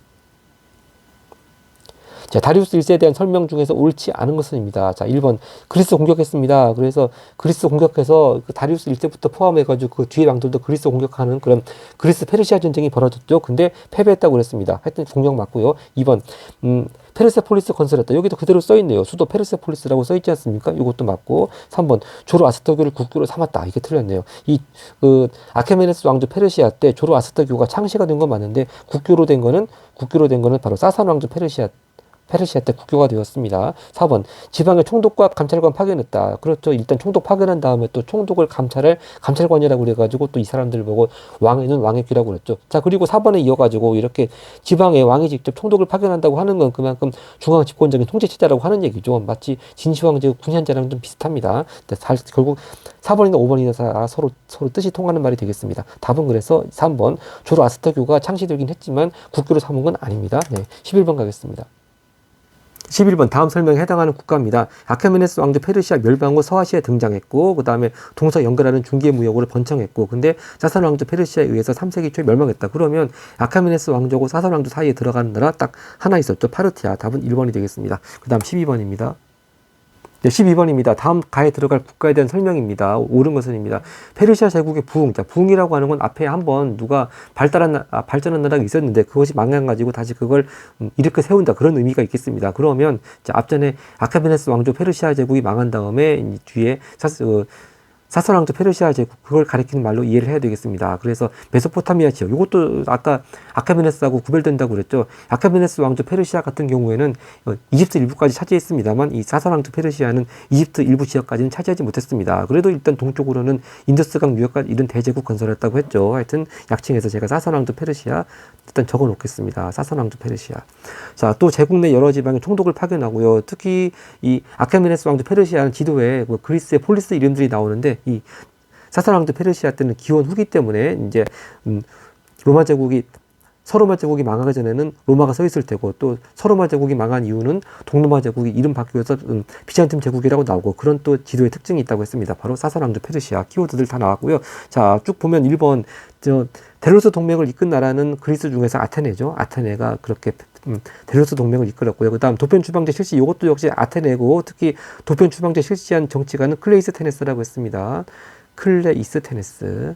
자, 다리우스 1세에 대한 설명 중에서 옳지 않은 것은입니다. 자, 1번 그리스 공격했습니다. 그래서 그리스 공격해서 그 다리우스 1세부터 포함해가지고 그 뒤에 왕들도 그리스 공격하는 그런 그리스 페르시아 전쟁이 벌어졌죠. 근데 패배했다고 그랬습니다. 하여튼 공격 맞고요. 2번 페르세폴리스 건설했다. 여기도 그대로 써있네요. 수도 페르세폴리스라고 써있지 않습니까? 이것도 맞고. 3번 조로아스터교를 국교로 삼았다. 이게 틀렸네요. 아케메네스 왕조 페르시아 때 조로아스터교가 창시가 된 건 맞는데 국교로 된 거는 바로 사산 왕조 페르시아 때 국교가 되었습니다. 4번 지방의 총독과 감찰관 파견했다. 그렇죠. 일단 총독 파견한 다음에 또 총독을 감찰할 감찰관이라고 그래가지고 또 이 사람들을 보고 왕의 눈 왕의 귀라고 그랬죠. 자, 그리고 4번에 이어가지고 이렇게 지방에 왕이 직접 총독을 파견한다고 하는 건 그만큼 중앙 집권적인 통치체제라고 하는 얘기죠. 마치 진시황제 군현제랑 좀 비슷합니다. 결국 4번이나 5번이나 서로 뜻이 통하는 말이 되겠습니다. 답은 그래서 3번 조로아스터교가 창시되긴 했지만 국교로 삼은 건 아닙니다. 네, 11번 가겠습니다. 11번 다음 설명에 해당하는 국가입니다. 아케메네스 왕조 페르시아 멸망 후 서아시아에 등장했고 그 다음에 동서 연결하는 중개 무역으로 번창했고 근데 사산 왕조 페르시아에 의해서 3세기 초에 멸망했다. 그러면 아케메네스 왕조고 사산 왕조 사이에 들어가는 나라 딱 하나 있었죠. 파르티아. 답은 1번이 되겠습니다. 그 다음 12번입니다. 네, 12번입니다. 다음 가에 들어갈 국가에 대한 설명입니다. 옳은 것은입니다. 페르시아 제국의 부흥. 자, 부흥이라고 하는 건 앞에 한번 누가 발전한 나라가 있었는데 그것이 망해가지고 다시 그걸 일으켜 세운다. 그런 의미가 있겠습니다. 그러면 자, 앞전에 아케메네스 왕조 페르시아 제국이 망한 다음에 뒤에 사산 왕조 페르시아 제국 그걸 가리키는 말로 이해를 해야 되겠습니다. 그래서 메소포타미아 지역 이것도 아까 아케메네스하고 구별된다고 그랬죠. 아케메네스 왕조 페르시아 같은 경우에는 이집트 일부까지 차지했습니다만 이 사산 왕조 페르시아는 이집트 일부 지역까지는 차지하지 못했습니다. 그래도 일단 동쪽으로는 인더스강 유역까지 이른 대제국 건설했다고 했죠. 하여튼 약칭해서 제가 사산 왕조 페르시아 일단 적어 놓겠습니다. 사산 왕조 페르시아. 자, 또 제국 내 여러 지방에 총독을 파견하고요. 특히 이 아케메네스 왕조 페르시아는 지도에 그리스의 폴리스 이름들이 나오는데 이 사산 왕조 페르시아 때는 기원 후기 때문에 이제 서로마 제국이 망하기 전에는 로마가 서 있을 테고 또 서로마 제국이 망한 이유는 동로마 제국이 이름 바뀌어서 비잔팀 제국이라고 나오고 그런 또 지도의 특징이 있다고 했습니다. 바로 사산 왕조 페르시아 키워드들 다 나왔고요. 자, 쭉 보면 1번 델로스 동맹을 이끈 나라는 그리스 중에서 아테네죠. 아테네가 그렇게 델로스 동맹을 이끌었고요. 그 다음 도편 추방제 실시 이것도 역시 아테네고 특히 도편 추방제 실시한 정치가는 클레이스테네스라고 했습니다. 클레이스테네스.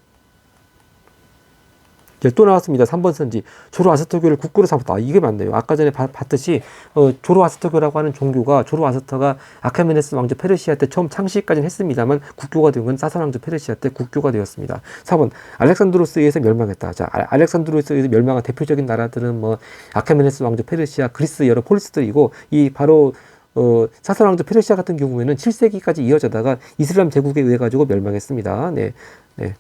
또 나왔습니다. 3번 선지. 조로아스터교를 국교로 삼았다. 이게 맞네요. 아까 전에 봤듯이 조로아스터교라고 하는 종교가 조로아스터가 아케메네스 왕조 페르시아 때 처음 창시까지는 했습니다만 국교가 된 건 사산 왕조 페르시아 때 국교가 되었습니다. 4번 알렉산드로스에 의해서 멸망했다. 자, 알렉산드로스에 의해서 멸망한 대표적인 나라들은 아케메네스 왕조 페르시아, 그리스 여러 폴리스들이고 이 바로 사산 왕조 페르시아 같은 경우에는 7세기까지 이어져다가 이슬람 제국에 의해 가지고 멸망했습니다. 네. 네.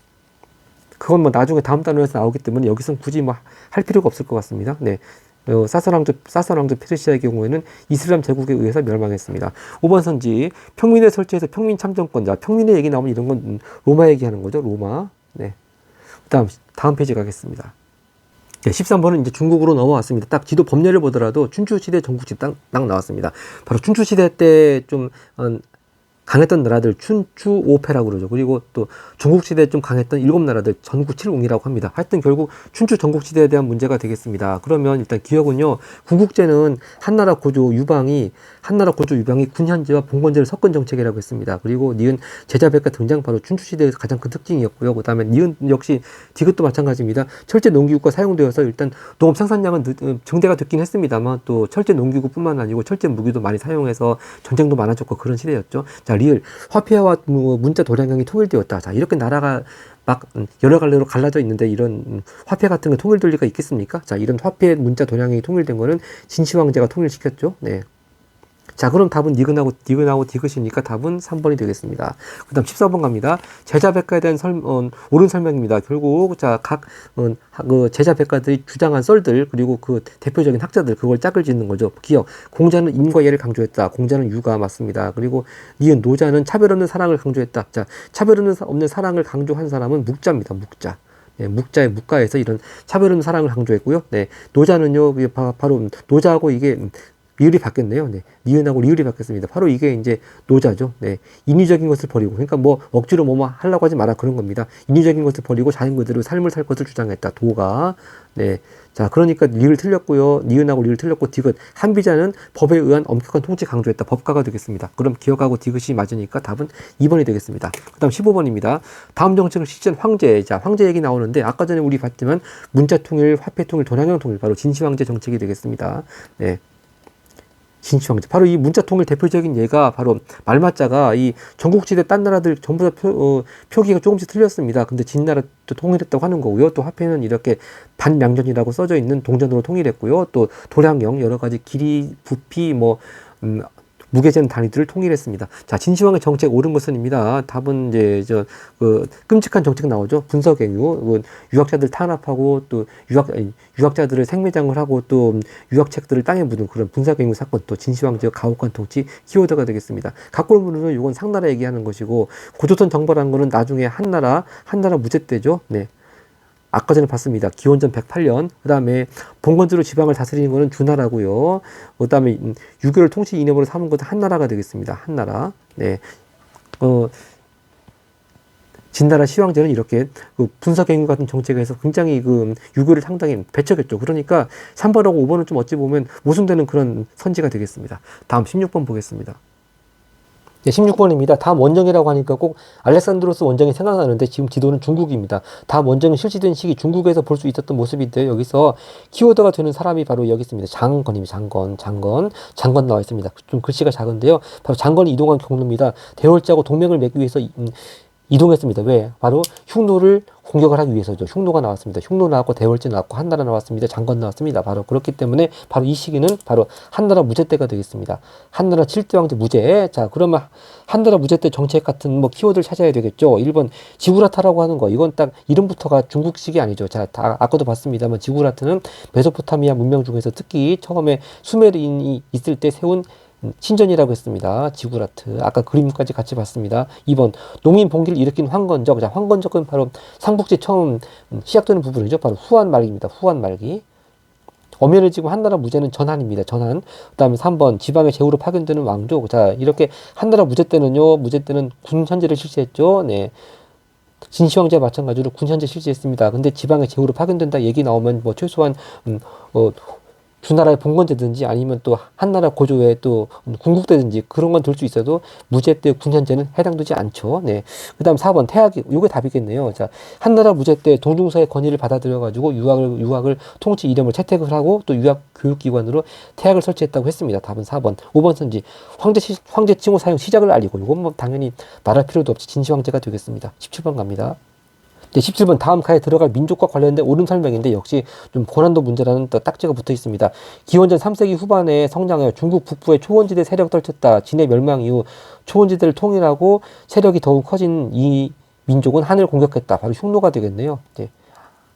그건 나중에 다음 단원에서 나오기 때문에 여기서는 굳이 할 필요가 없을 것 같습니다. 네. 사산 왕조 페르시아의 경우에는 이슬람 제국에 의해서 멸망했습니다. 5번 선지. 평민에 설치해서 평민 참정권자. 평민의 얘기 나오면 이런 건 로마 얘기하는 거죠. 로마. 네. 다음 페이지 가겠습니다. 네, 13번은 이제 중국으로 넘어왔습니다. 딱 지도 법례를 보더라도 춘추시대 전국지 딱 나왔습니다. 바로 춘추시대 때 좀 강했던 나라들 춘추 5패라고 그러죠. 그리고 또 전국시대에 좀 강했던 7나라들 전국 7공이라고 합니다. 하여튼 결국 춘추 전국시대에 대한 문제가 되겠습니다. 그러면 일단 기억은요. 군국제는 한나라 고조 유방이 군현제와 봉건제를 섞은 정책이라고 했습니다. 그리고 니은 제자백과 등장 바로 춘추시대에서 가장 큰 특징이었고요. 그 다음에 니은 역시 디귿도 마찬가지입니다. 철제 농기구가 사용되어서 일단 농업 생산량은 증대가 됐긴 했습니다만 또 철제 농기구뿐만 아니고 철제 무기도 많이 사용해서 전쟁도 많아졌고 그런 시대였죠. 자, 리을 화폐와 문자 도량형이 통일되었다. 자, 이렇게 나라가 막 여러 갈래로 갈라져 있는데 이런 화폐 같은 거 통일될 리가 있겠습니까? 자, 이런 화폐 문자 도량형이 통일된 거는 진시황제가 통일시켰죠. 네. 자, 그럼 답은 니근하고 디귿이니까 답은 3번이 되겠습니다. 그 다음 14번 갑니다. 제자백과에 대한 옳은 설명입니다. 결국, 자, 그 제자백과들이 주장한 썰들, 그리고 그 대표적인 학자들, 그걸 짝을 짓는 거죠. 기억. 공자는 인과 예를 강조했다. 공자는 유가 맞습니다. 그리고 니은, 노자는 차별 없는 사랑을 강조했다. 자, 차별 없는 사랑을 강조한 사람은 묵자입니다. 묵자. 네, 묵자의 묵가에서 이런 차별 없는 사랑을 강조했고요. 네, 노자는요, 바로 노자하고 이게 리을이 바뀌었네요. 네. 니은하고 리을이 바뀌었습니다. 바로 이게 이제 노자죠. 네. 인위적인 것을 버리고, 그러니까 뭐 억지로 뭐뭐 하려고 하지 마라 그런 겁니다. 인위적인 것을 버리고 자연 그대로 삶을 살 것을 주장했다. 도가. 네. 자, 그러니까 리을 틀렸고요. 니은하고 리을 틀렸고 디귿. 한비자는 법에 의한 엄격한 통치 강조했다. 법가가 되겠습니다. 그럼 기억하고 디귿이 맞으니까 답은 2번이 되겠습니다. 그다음 15번입니다. 다음 정책을 실시한 황제. 자, 황제 얘기 나오는데 아까 전에 우리 봤지만 문자 통일, 화폐 통일, 도량형 통일 바로 진시황제 정책이 되겠습니다. 네. 진시황제. 바로 이 문자통일 대표적인 예가 바로 말맞자가 이 전국지대 딴 나라들 전부 다 표기가 조금씩 틀렸습니다. 근데 진나라 또 통일했다고 하는 거고요. 또 화폐는 이렇게 반량전이라고 써져 있는 동전으로 통일했고요. 또 도량형 여러 가지 길이, 부피, 무게재는 단위들을 통일했습니다. 자, 진시황의 정책 옳은 것은입니다. 답은 이제 끔찍한 정책 나오죠. 분서갱유, 유학자들 탄압하고 또 유학자들을 생매장을 하고 또 유학책들을 땅에 묻은 그런 분서갱유 사건, 또 진시황 지역 가혹한 통치 키워드가 되겠습니다. 각골문은 이건 상나라 얘기하는 것이고 고조선 정벌한 거는 나중에 한나라 무제 때죠. 네. 아까 전에 봤습니다. 기원전 108년. 그 다음에 봉건제로 지방을 다스리는 것은 주나라고요. 그 다음에 유교를 통치 이념으로 삼은 것은 한나라가 되겠습니다. 한나라. 네. 진나라 시황제는 이렇게 분서갱유 같은 정책에 서 굉장히 유교를 상당히 배척했죠. 그러니까 3번하고 5번은 좀 어찌 보면 모순되는 그런 선지가 되겠습니다. 다음 16번 보겠습니다. 네, 16번입니다. 다음 원정이라고 하니까 꼭 알렉산드로스 원정이 생각나는데 지금 지도는 중국입니다. 다음 원정이 실시된 시기 중국에서 볼 수 있었던 모습인데요. 여기서 키워드가 되는 사람이 바로 여기 있습니다. 장건입니다. 장건 나와 있습니다. 좀 글씨가 작은데요. 바로 장건이 이동한 경로입니다. 대월자하고 동맹을 맺기 위해서 이동했습니다. 왜? 바로 흉노를 공격을 하기 위해서죠. 흉노가 나왔습니다. 흉노 나왔고 대월제 나왔고 한나라 나왔습니다. 장건 나왔습니다. 바로 그렇기 때문에 바로 이 시기는 바로 한나라 무제 때가 되겠습니다. 한나라 7대 왕제 무제. 자, 그러면 한나라 무제 때 정책 같은 키워드를 찾아야 되겠죠. 1번 지구라타라고 하는 거. 이건 딱 이름부터가 중국식이 아니죠. 자, 아까도 봤습니다만 지구라트는 메소포타미아 문명 중에서 특히 처음에 수메르인이 있을 때 세운 신전이라고 했습니다. 지구라트. 아까 그림까지 같이 봤습니다. 2번 농민 봉기를 일으킨 황건적. 자, 황건적은 바로 삼국지 처음 시작되는 부분이죠. 바로 후한 말기입니다. 후한 말기. 엄연을 지고 한나라 무제는 전한입니다. 전한. 그 다음에 3번 지방의 제후로 파견되는 왕족. 자, 이렇게 한나라 무제 때는 군 현제를 실시했죠. 네. 진시황제와 마찬가지로 군 현제 실시했습니다. 근데 지방의 제후로 파견된다 얘기 나오면 최소한 주나라의 봉건제든지 아니면 또 한나라 고조의 또 궁국대든지 그런 건 될 수 있어도 무제 때 군현제는 해당되지 않죠. 네. 그 다음 4번 태학이, 요게 답이겠네요. 자, 한나라 무제 때 동중서의 건의를 받아들여가지고 유학을 통치 이념을 채택을 하고 또 유학 교육기관으로 태학을 설치했다고 했습니다. 답은 4번. 5번 선지. 황제 칭호 사용 시작을 알리고, 이건 뭐 당연히 말할 필요도 없이 진시황제가 되겠습니다. 17번 갑니다. 네, 17번 다음 가에 들어갈 민족과 관련된 옳은 설명인데 역시 좀 고난도 문제라는 딱지가 붙어 있습니다. 기원전 3세기 후반에 성장하여 중국 북부의 초원지대 세력 떨쳤다. 진의 멸망 이후 초원지대를 통일하고 세력이 더욱 커진 이 민족은 하늘을 공격했다. 바로 흉노가 되겠네요. 네.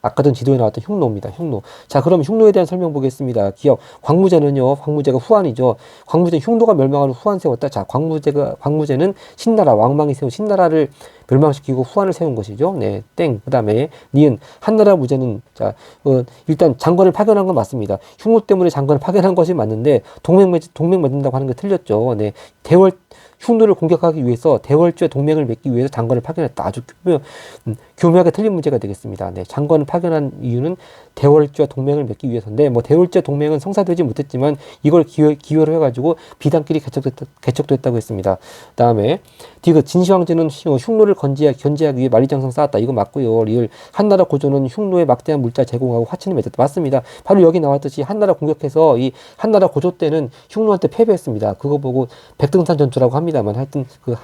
아까 전 지도에 나왔던 흉노입니다. 흉노. 자, 그럼 흉노에 대한 설명 보겠습니다. 기억. 광무제는요, 광무제가 후한이죠. 광무제는 흉노가 멸망하는 후한 세웠다. 자, 광무제는 신나라, 왕망이 세운 신나라를 멸망시키고 후한을 세운 것이죠. 네, 땡. 그 다음에 니은 한나라 무제는 자 일단 장관을 파견한 건 맞습니다. 흉노 때문에 장관을 파견한 것이 맞는데 동맹 맺는다고 하는 게 틀렸죠. 네, 흉노를 공격하기 위해서 대월주에 동맹을 맺기 위해서 장관을 파견했다. 아주 교묘하게 틀린 문제가 되겠습니다. 네, 장관을 파견한 이유는 대월주와 동맹을 맺기 위해서인데 뭐 대월주와 동맹은 성사되지 못했지만 이걸 기회로 해가지고 비단끼리 개척됐다고 했습니다. 다음에 디귿 진시황제는 흉노를 견제하기 위해 만리장성 쌓았다. 이거 맞고요. 리을 한나라 고조는 흉노에 막대한 물자 제공하고 화친을 맺었다. 맞습니다. 바로 여기 나왔듯이 한나라 공격해서 이 한나라 고조 때는 흉노한테 패배했습니다. 그거 보고 백등산 전투라고 합니다만 하여튼 그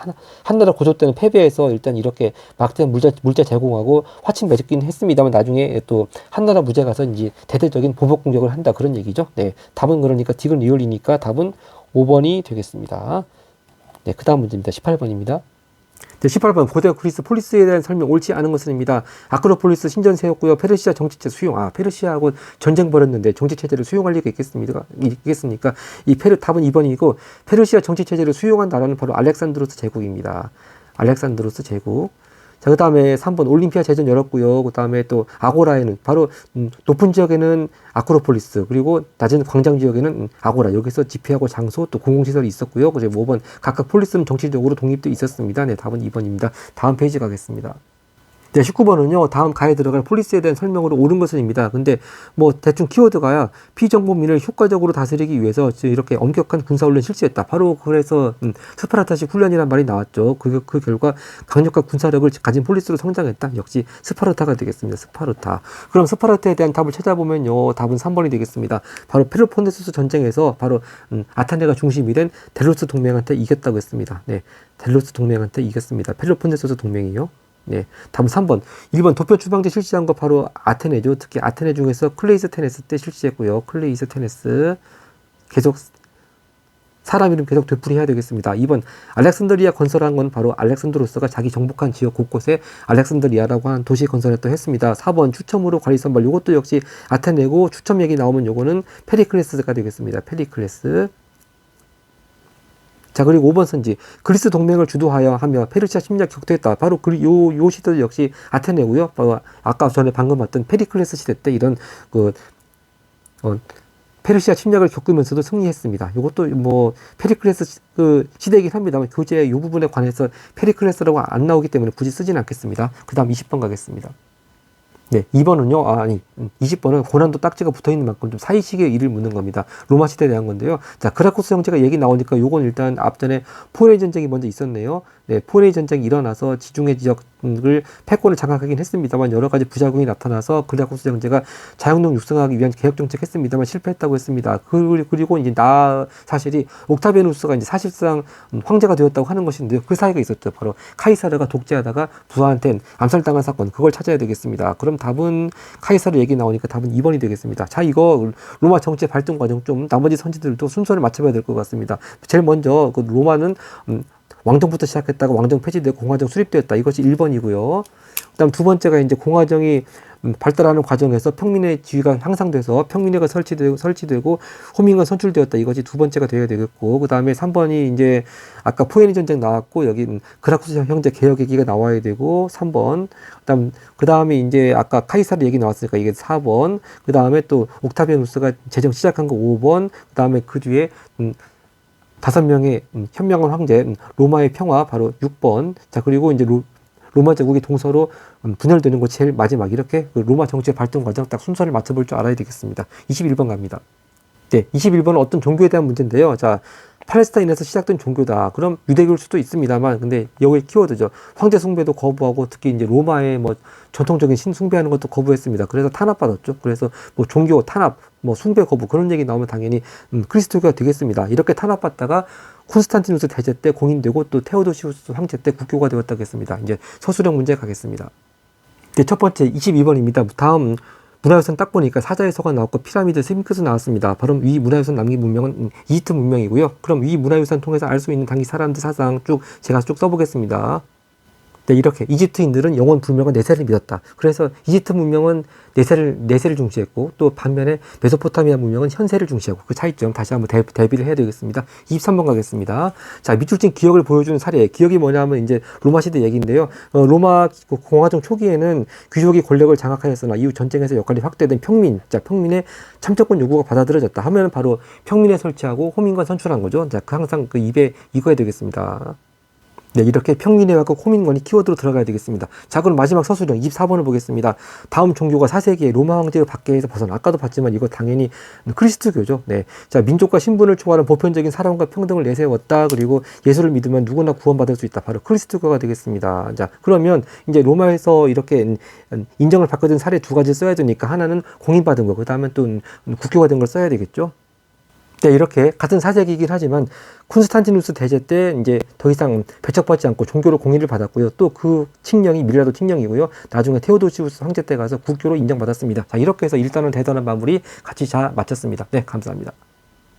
한나라 고조 때는 패배해서 일단 이렇게 막대한 물자 제공하고 화친 맺었긴 했습니다만 나중에 또 한나라 무제 가서 이제 대대적인 보복 공격을 한다 그런 얘기죠. 네, 답은 그러니까 디귿 리을이니까 답은 5번이 되겠습니다. 네, 그 다음 문제입니다. 18번입니다. 네, 18번 고대 그리스 폴리스에 대한 설명 옳지 않은 것은입니다. 아크로폴리스 신전 세웠고요. 페르시아 정치체 수용. 페르시아하고 전쟁 벌였는데 정치체제를 수용할 리가 있겠습니까? 이 답은 2번이고 페르시아 정치체제를 수용한 나라는 바로 알렉산드로스 제국입니다. 알렉산드로스 제국. 자, 그 다음에 3번 올림피아 제전 열었고요. 그 다음에 또 아고라에는 바로 높은 지역에는 아크로폴리스 그리고 낮은 광장 지역에는 아고라 여기서 집회하고 장소 또 공공시설이 있었고요. 그리고 5번 각각 폴리스는 정치적으로 독립도 있었습니다. 네, 답은 2번입니다. 다음 페이지 가겠습니다. 네, 19번은요, 다음 가에 들어갈 폴리스에 대한 설명으로 옳은 것은입니다. 근데 뭐 대충 키워드가야 피정보민을 효과적으로 다스리기 위해서 이렇게 엄격한 군사훈련 실시했다. 바로 그래서 스파르타식 훈련이란 말이 나왔죠. 그 결과 강력한 군사력을 가진 폴리스로 성장했다. 역시 스파르타가 되겠습니다. 스파르타. 그럼 스파르타에 대한 답을 찾아보면요, 답은 3번이 되겠습니다. 바로 페로폰네소스 전쟁에서 바로 아테네가 중심이 된 델로스 동맹한테 이겼다고 했습니다. 네, 델로스 동맹한테 이겼습니다. 펠로폰네소스 동맹이요. 네, 답은 3번. 1번 도표 추방제 실시한 거 바로 아테네죠. 특히 아테네 중에서 클레이스테네스 때 실시했고요. 클레이스테네스 계속 사람 이름 계속 되풀이해야 되겠습니다. 2번 알렉산드리아 건설한 건 바로 알렉산드로스가 자기 정복한 지역 곳곳에 알렉산드리아라고 하는 도시 건설했다고 했습니다. 4번 추첨으로 관리 선발 요것도 역시 아테네고 추첨 얘기 나오면 요거는 페리클레스가 되겠습니다. 페리클레스. 자, 그리고 5번 선지 그리스 동맹을 주도하여 하며 페르시아 침략 격퇴했다. 바로 요 시대도 역시 아테네고요. 바로 아까 전에 방금 봤던 페리클레스 시대 때 이런 페르시아 침략을 겪으면서도 승리했습니다. 이것도 뭐 페리클레스 시대이긴 합니다만 교재 이 부분에 관해서 페리클레스라고 안 나오기 때문에 굳이 쓰지는 않겠습니다. 그 다음 20번 가겠습니다. 네, 2번은요, 20번은 고난도 딱지가 붙어 있는 만큼 좀 사이식의 일을 묻는 겁니다. 로마 시대에 대한 건데요. 자, 그라쿠스 형제가 얘기 나오니까 요건 일단 앞전에 포레이 전쟁이 먼저 있었네요. 네, 포레이 전쟁이 일어나서 지중해 지역을 패권을 장악하긴 했습니다만 여러 가지 부작용이 나타나서 그라쿠스 형제가 자영농 육성하기 위한 개혁 정책 했습니다만 실패했다고 했습니다. 그리고 이제 사실이 옥타비아누스가 이제 사실상 황제가 되었다고 하는 것인데요. 그 사이가 있었죠. 바로 카이사르가 독재하다가 부하한테 암살당한 사건. 그걸 찾아야 되겠습니다. 그럼 답은 카이사르 얘기 나오니까 답은 2번이 되겠습니다. 자, 이거 로마 정치의 발전 과정 좀 나머지 선지들도 순서를 맞춰봐야 될 것 같습니다. 제일 먼저 그 로마는 왕정부터 시작했다가 왕정 폐지되고 공화정 수립되었다. 이것이 1번이고요. 그다음 두 번째가 이제 공화정이 발달하는 과정에서 평민의 지위가 향상돼서 평민회가 설치되고 호민과 선출되었다. 이것이 두 번째가 되어야 되겠고, 그 다음에 3번이 이제 아까 포에니 전쟁 나왔고 여기 그라쿠스 형제 개혁 얘기가 나와야 되고 3번. 그 다음에 이제 아까 카이사르 얘기 나왔으니까 이게 4번. 그 다음에 또 옥타비아누스가 제정 시작한 거 5번. 그 다음에 그 뒤에 5명의 현명한 황제 로마의 평화 바로 6번. 자, 그리고 이제 로마 제국이 동서로 분열되는 거 제일 마지막. 이렇게 그 로마 정치의 발전 과정 딱 순서를 맞춰볼 줄 알아야 되겠습니다. 21번 갑니다. 네, 21번은 어떤 종교에 대한 문제인데요. 자, 팔레스타인에서 시작된 종교다. 그럼 유대교일 수도 있습니다만, 근데 여기 키워드죠. 황제 숭배도 거부하고 특히 이제 로마의 뭐 전통적인 신 숭배하는 것도 거부했습니다. 그래서 탄압받았죠. 그래서 뭐 종교 탄압, 뭐 숭배 거부 그런 얘기 나오면 당연히 그리스도교가 되겠습니다. 이렇게 탄압받다가 콘스탄티누스 대제 때 공인되고 또 테오도시우스 황제 때 국교가 되었다고 했습니다. 이제 서술형 문제 가겠습니다. 네, 첫 번째 22번입니다. 다음 문화유산 딱 보니까 사자의 서가 나왔고 피라미드, 스핑크스 나왔습니다. 바로 위 문화유산 남긴 문명은 이집트 문명이고요. 그럼 위 문화유산 통해서 알 수 있는 당시 사람들 사상 제가 쭉 써보겠습니다. 네, 이렇게 이집트인들은 영원 불명한 내세를 믿었다. 그래서 이집트 문명은 내세를 중시했고, 또 반면에 메소포타미아 문명은 현세를 중시하고, 그 차이점 다시 한번 대비를 해야 되겠습니다. 23번 가겠습니다. 자, 밑줄 친 기억을 보여주는 사례. 기억이 뭐냐면 이제 로마 시대 얘기인데요. 로마 공화정 초기에는 귀족이 권력을 장악하였으나 이후 전쟁에서 역할이 확대된 평민, 자, 평민의 참정권 요구가 받아들여졌다 하면 바로 평민에 설치하고 호민관 선출한 거죠. 자, 항상 그 입에 익어야 되겠습니다. 네, 이렇게 평민에 갖고 호민권이 키워드로 들어가야 되겠습니다. 자, 그럼 마지막 서술형 24번을 보겠습니다. 다음 종교가 4세기에 로마 황제의 박해에서 벗어나, 아까도 봤지만 이거 당연히 그리스도교죠. 네. 자, 민족과 신분을 초월한 보편적인 사랑과 평등을 내세웠다. 그리고 예수를 믿으면 누구나 구원받을 수 있다. 바로 그리스도교가 되겠습니다. 자, 그러면 이제 로마에서 이렇게 인정을 받게 된 사례 두 가지 써야 되니까 하나는 공인받은 거, 그 다음에 또 국교가 된 걸 써야 되겠죠. 네, 이렇게 같은 4세기이긴 하지만 콘스탄티누스 대제 때 이제 더 이상 배척받지 않고 종교로 공인을 받았고요. 또 그 칙령이 밀라도 칙령이고요. 나중에 테오도시우스 황제 때 가서 국교로 인정받았습니다. 자, 이렇게 해서 일단은 대단한 마무리 같이 잘 마쳤습니다. 네, 감사합니다.